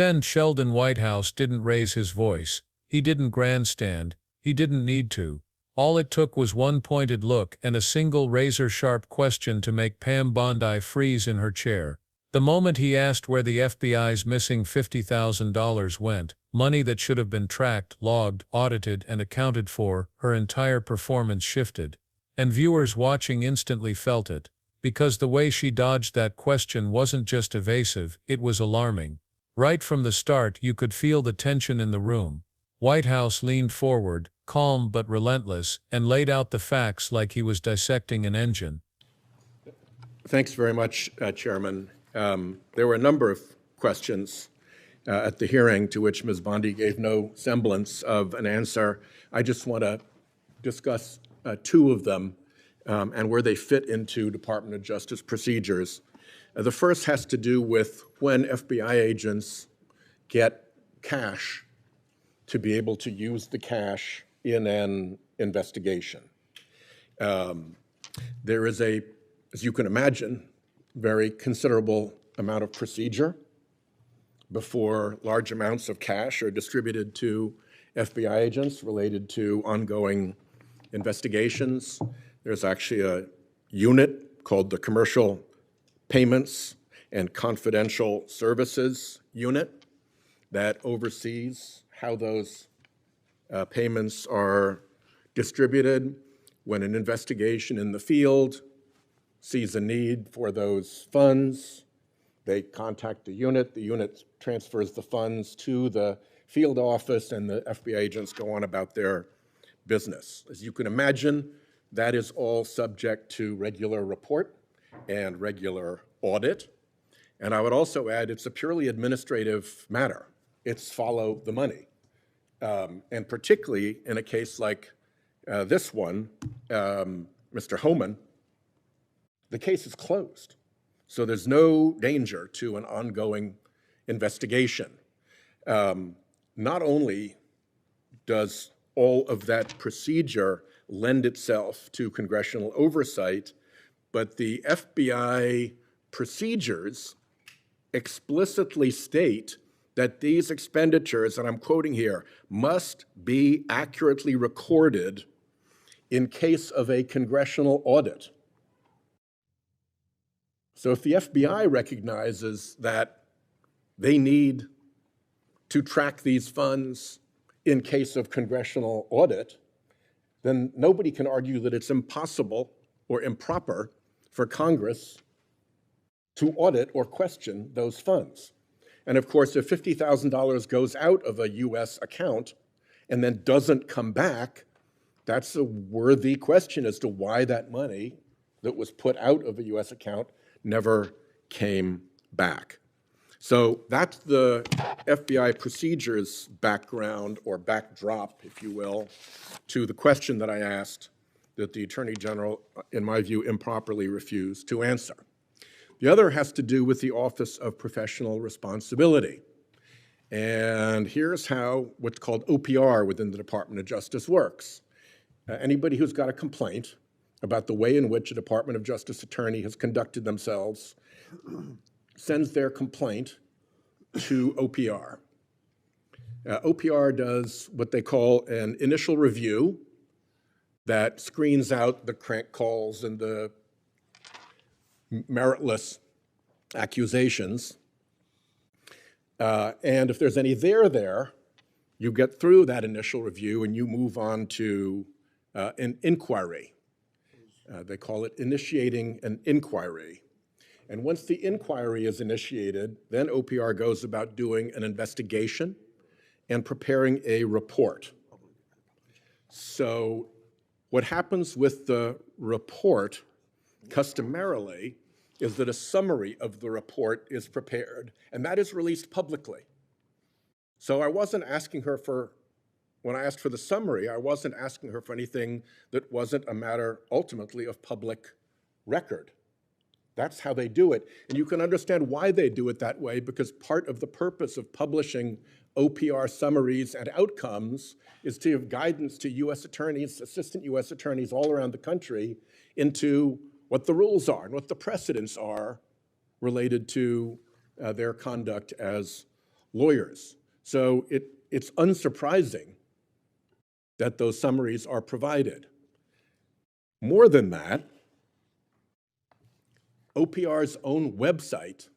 Send Sheldon Whitehouse didn't raise his voice. He didn't grandstand. He didn't need to. All it took was one pointed look and a single razor-sharp question to make Pam Bondi freeze in her chair. The moment he asked where the FBI's missing $50,000 went, money that should have been tracked, logged, audited, and accounted for, her entire performance shifted. And viewers watching instantly felt it. Because the way she dodged that question wasn't just evasive, it was alarming. Right from the start, you could feel the tension in the room. Whitehouse leaned forward, calm but relentless, and laid out the facts like he was dissecting an engine. Thanks very much, Chairman. There were a number of questions at the hearing to which Ms. Bondi gave no semblance of an answer. I just want to discuss two of them and where they fit into Department of Justice procedures. The first has to do with when FBI agents get cash to be able to use the cash in an investigation. There is a, as you can imagine, very considerable amount of procedure before large amounts of cash are distributed to FBI agents related to ongoing investigations. There's actually a unit called the Commercial Payments and Confidential Services Unit that oversees how those payments are distributed. When an investigation in the field sees a need for those funds, they contact the unit transfers the funds to the field office, and the FBI agents go on about their business. As you can imagine, that is all subject to regular report and regular audit. And I would also add, it's a purely administrative matter. It's follow the money. And particularly in a case like this one, Mr. Homan, the case is closed. So there's no danger to an ongoing investigation. Not only does all of that procedure lend itself to congressional oversight, but the FBI procedures explicitly state that these expenditures, and I'm quoting here, must be accurately recorded in case of a congressional audit. So if the FBI recognizes that they need to track these funds in case of congressional audit, then nobody can argue that it's impossible or improper for Congress to audit or question those funds. And of course, if $50,000 goes out of a US account and then doesn't come back, that's a worthy question as to why that money that was put out of a US account never came back. So that's the FBI procedures background or backdrop, if you will, to the question that I asked that the Attorney General, in my view, improperly refused to answer. The other has to do with the Office of Professional Responsibility. And here's how what's called OPR within the Department of Justice works. Anybody who's got a complaint about the way in which a Department of Justice attorney has conducted themselves sends their complaint to OPR. OPR does what they call an initial review that screens out the crank calls and the meritless accusations. And if there's any there, you get through that initial review and you move on to an inquiry. They call it initiating an inquiry. And once the inquiry is initiated, then OPR goes about doing an investigation and preparing a report. So what happens with the report customarily is that a summary of the report is prepared, and that is released publicly. So I wasn't asking her for, when I asked for the summary, I wasn't asking her for anything that wasn't a matter ultimately of public record. That's how they do it. And you can understand why they do it that way, because part of the purpose of publishing OPR summaries and outcomes is to give guidance to U.S. attorneys, assistant U.S. attorneys all around the country into what the rules are and what the precedents are related to their conduct as lawyers. So it's unsurprising that those summaries are provided. More than that, OPR's own website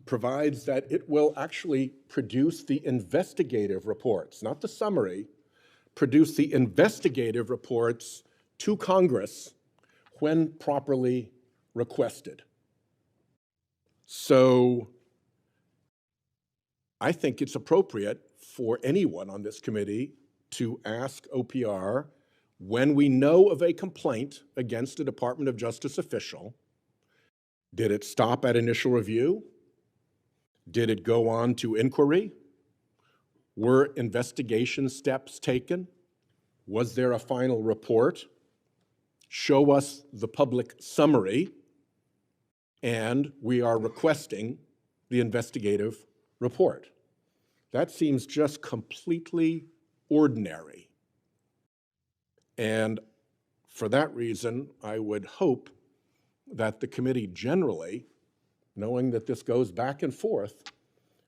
provides that it will actually produce the investigative reports, not the summary, produce the investigative reports to Congress when properly requested. So I think it's appropriate for anyone on this committee to ask OPR, when we know of a complaint against a Department of Justice official, did it stop at initial review? Did it go on to inquiry? Were investigation steps taken? Was there a final report? Show us the public summary, and we are requesting the investigative report. That seems just completely ordinary. And for that reason, I would hope that the committee generally, knowing that this goes back and forth,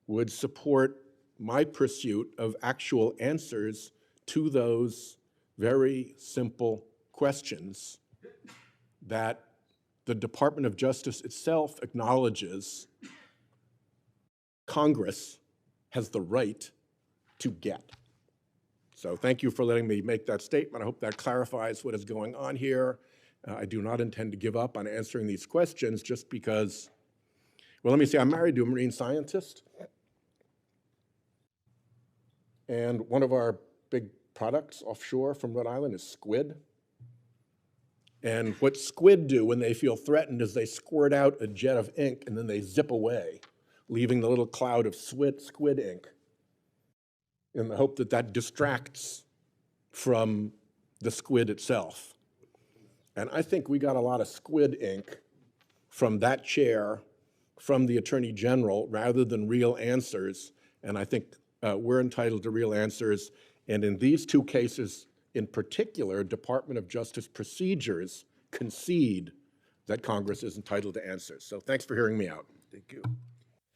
would support my pursuit of actual answers to those very simple questions that the Department of Justice itself acknowledges Congress has the right to get. So thank you for letting me make that statement. I hope that clarifies what is going on here. I do not intend to give up on answering these questions just because, well, let me say, I'm married to a marine scientist. And one of our big products offshore from Rhode Island is squid. And what squid do when they feel threatened is they squirt out a jet of ink and then they zip away, leaving the little cloud of squid ink in the hope that that distracts from the squid itself. And I think we got a lot of squid ink from that chair, from the Attorney General, rather than real answers. And I think we're entitled to real answers. And in these two cases in particular, Department of Justice procedures concede that Congress is entitled to answers. So thanks for hearing me out. Thank you.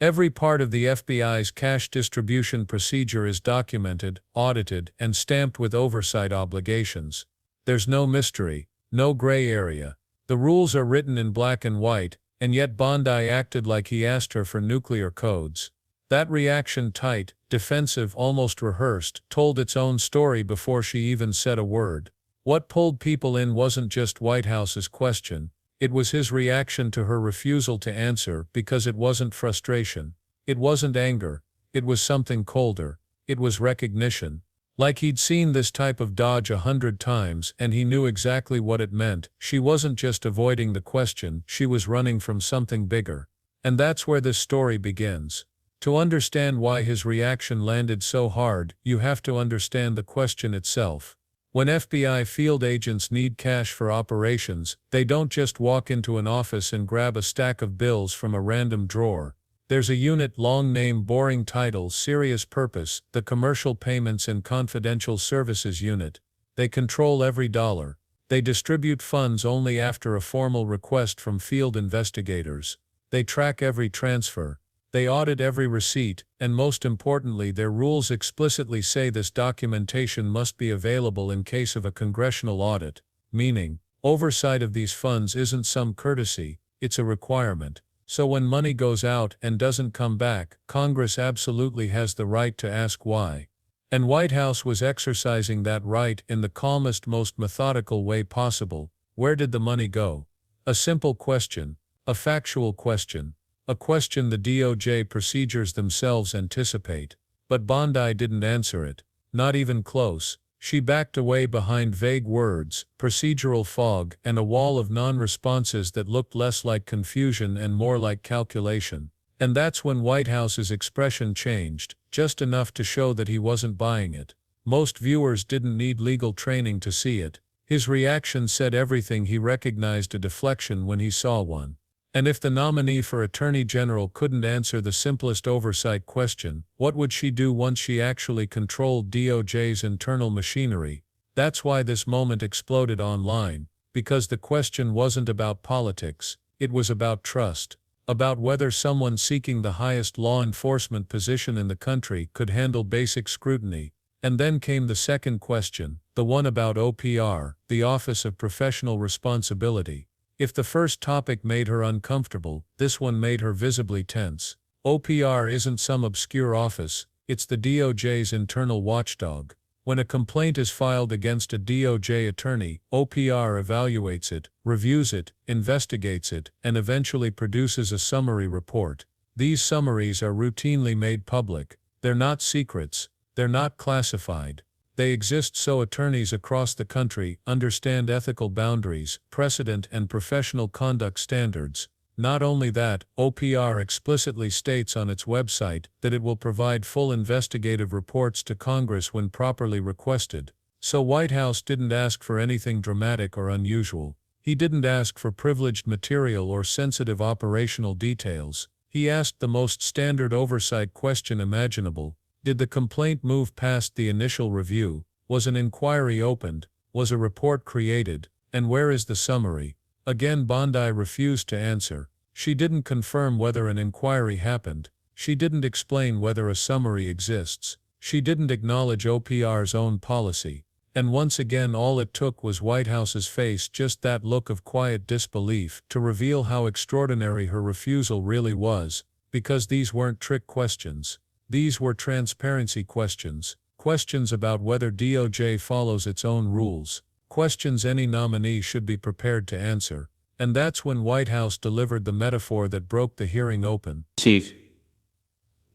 Every part of the FBI's cash distribution procedure is documented, audited, and stamped with oversight obligations. There's no mystery, no gray area. The rules are written in black and white, and yet Bondi acted like he asked her for nuclear codes. That reaction, tight, defensive, almost rehearsed, told its own story before she even said a word. What pulled people in wasn't just Whitehouse's question. It was his reaction to her refusal to answer, because it wasn't frustration. It wasn't anger. It was something colder. It was recognition. Like he'd seen this type of dodge 100 times and he knew exactly what it meant. She wasn't just avoiding the question, she was running from something bigger. And that's where this story begins. To understand why his reaction landed so hard, you have to understand the question itself. When FBI field agents need cash for operations, they don't just walk into an office and grab a stack of bills from a random drawer. There's a unit, long name, boring title, serious purpose, the Commercial Payments and Confidential Services Unit. They control every dollar. They distribute funds only after a formal request from field investigators. They track every transfer. They audit every receipt, and most importantly, their rules explicitly say this documentation must be available in case of a congressional audit, meaning, oversight of these funds isn't some courtesy, it's a requirement. So when money goes out and doesn't come back, Congress absolutely has the right to ask why. And Whitehouse was exercising that right in the calmest, most methodical way possible. Where did the money go? A simple question, a factual question. A question the DOJ procedures themselves anticipate. But Bondi didn't answer it. Not even close. She backed away behind vague words, procedural fog, and a wall of non-responses that looked less like confusion and more like calculation. And that's when Whitehouse's expression changed, just enough to show that he wasn't buying it. Most viewers didn't need legal training to see it. His reaction said everything. He recognized a deflection when he saw one. And if the nominee for Attorney General couldn't answer the simplest oversight question, what would she do once she actually controlled DOJ's internal machinery? That's why this moment exploded online, because the question wasn't about politics, it was about trust. about whether someone seeking the highest law enforcement position in the country could handle basic scrutiny. And then came the second question, the one about OPR, the Office of Professional Responsibility. If the first topic made her uncomfortable, this one made her visibly tense. OPR isn't some obscure office, it's the DOJ's internal watchdog. When a complaint is filed against a DOJ attorney, OPR evaluates it, reviews it, investigates it, and eventually produces a summary report. These summaries are routinely made public. They're not secrets. They're not classified. They exist so attorneys across the country understand ethical boundaries, precedent, and professional conduct standards. Not only that, OPR explicitly states on its website that it will provide full investigative reports to Congress when properly requested. So Whitehouse didn't ask for anything dramatic or unusual. He didn't ask for privileged material or sensitive operational details. He asked the most standard oversight question imaginable. Did the complaint move past the initial review? Was an inquiry opened? Was a report created? And where is the summary? Again, Bondi refused to answer. She didn't confirm whether an inquiry happened. She didn't explain whether a summary exists. She didn't acknowledge OPR's own policy. And once again, all it took was Whitehouse's face, just that look of quiet disbelief, to reveal how extraordinary her refusal really was, because these weren't trick questions. These were transparency questions, questions about whether DOJ follows its own rules, questions any nominee should be prepared to answer. And that's when Whitehouse delivered the metaphor that broke the hearing open. Chief.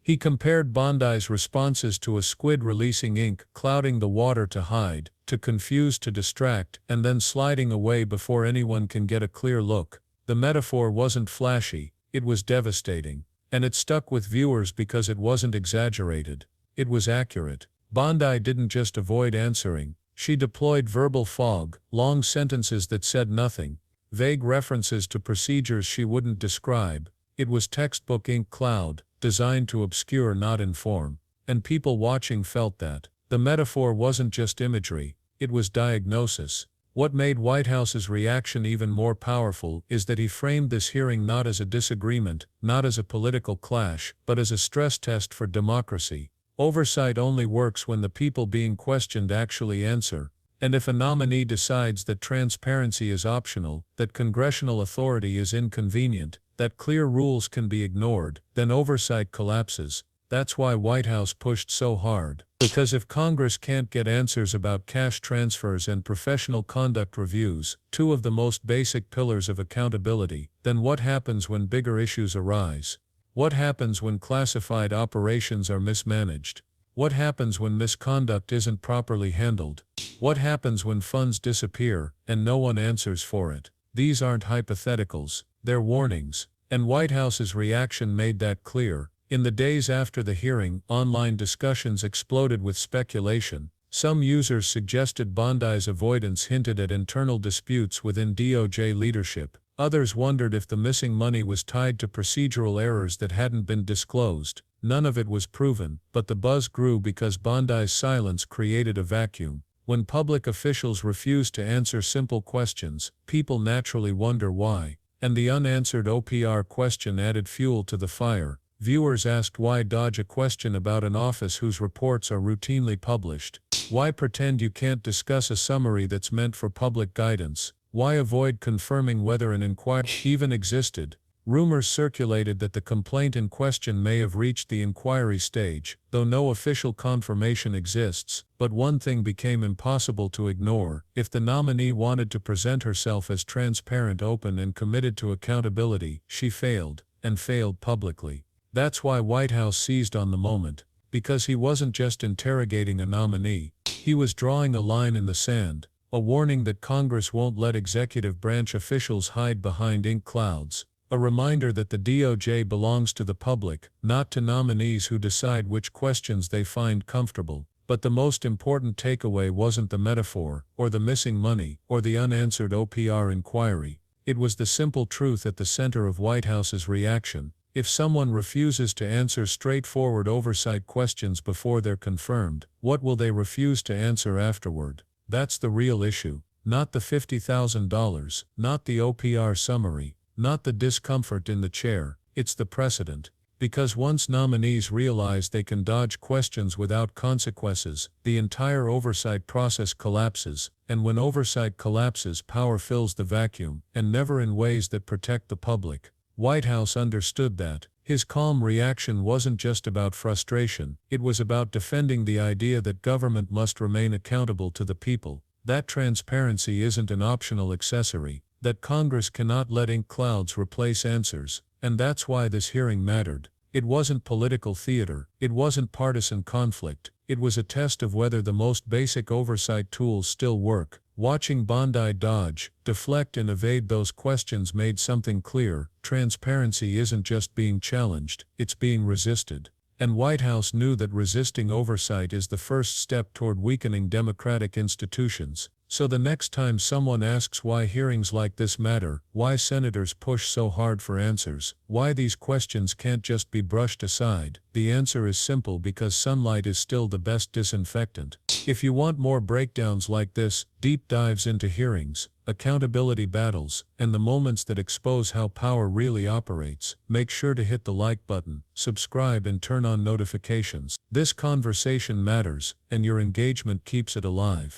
He compared Bondi's responses to a squid releasing ink, clouding the water to hide, to confuse, to distract, and then sliding away before anyone can get a clear look. The metaphor wasn't flashy, it was devastating. And it stuck with viewers because it wasn't exaggerated. It was accurate. Bondi didn't just avoid answering. She deployed verbal fog, long sentences that said nothing, vague references to procedures she wouldn't describe. It was textbook ink cloud, designed to obscure, not inform. And people watching felt that. The metaphor wasn't just imagery, it was diagnosis. What made Whitehouse's reaction even more powerful is that he framed this hearing not as a disagreement, not as a political clash, but as a stress test for democracy. Oversight only works when the people being questioned actually answer. And if a nominee decides that transparency is optional, that congressional authority is inconvenient, that clear rules can be ignored, then oversight collapses. That's why Whitehouse pushed so hard. Because if Congress can't get answers about cash transfers and professional conduct reviews, two of the most basic pillars of accountability, then what happens when bigger issues arise? What happens when classified operations are mismanaged? What happens when misconduct isn't properly handled? What happens when funds disappear and no one answers for it? These aren't hypotheticals, they're warnings. And Whitehouse's reaction made that clear. In the days after the hearing, online discussions exploded with speculation. Some users suggested Bondi's avoidance hinted at internal disputes within DOJ leadership. Others wondered if the missing money was tied to procedural errors that hadn't been disclosed. None of it was proven, but the buzz grew because Bondi's silence created a vacuum. When public officials refuse to answer simple questions, people naturally wonder why. And the unanswered OPR question added fuel to the fire. Viewers asked, why dodge a question about an office whose reports are routinely published? Why pretend you can't discuss a summary that's meant for public guidance? Why avoid confirming whether an inquiry even existed? Rumors circulated that the complaint in question may have reached the inquiry stage, though no official confirmation exists. But one thing became impossible to ignore: if the nominee wanted to present herself as transparent, open, and committed to accountability, she failed, and failed publicly. That's why Whitehouse seized on the moment, because he wasn't just interrogating a nominee, he was drawing a line in the sand, a warning that Congress won't let executive branch officials hide behind ink clouds, a reminder that the DOJ belongs to the public, not to nominees who decide which questions they find comfortable. But the most important takeaway wasn't the metaphor, or the missing money, or the unanswered OPR inquiry. It was the simple truth at the center of Whitehouse's reaction. If someone refuses to answer straightforward oversight questions before they're confirmed, what will they refuse to answer afterward? That's the real issue. Not the $50,000, not the OPR summary, not the discomfort in the chair. it's the precedent. Because once nominees realize they can dodge questions without consequences, the entire oversight process collapses, and when oversight collapses, power fills the vacuum, and never in ways that protect the public. Whitehouse understood that. His calm reaction wasn't just about frustration, it was about defending the idea that government must remain accountable to the people, that transparency isn't an optional accessory, that Congress cannot let ink clouds replace answers. And that's why this hearing mattered. It wasn't political theater, it wasn't partisan conflict, it was a test of whether the most basic oversight tools still work. Watching Bondi dodge, deflect and evade those questions made something clear: transparency isn't just being challenged, it's being resisted. And Whitehouse knew that resisting oversight is the first step toward weakening democratic institutions. So the next time someone asks why hearings like this matter, why senators push so hard for answers, why these questions can't just be brushed aside, the answer is simple: because sunlight is still the best disinfectant. If you want more breakdowns like this, deep dives into hearings, accountability battles, and the moments that expose how power really operates, make sure to hit the like button, subscribe and turn on notifications. This conversation matters, and your engagement keeps it alive.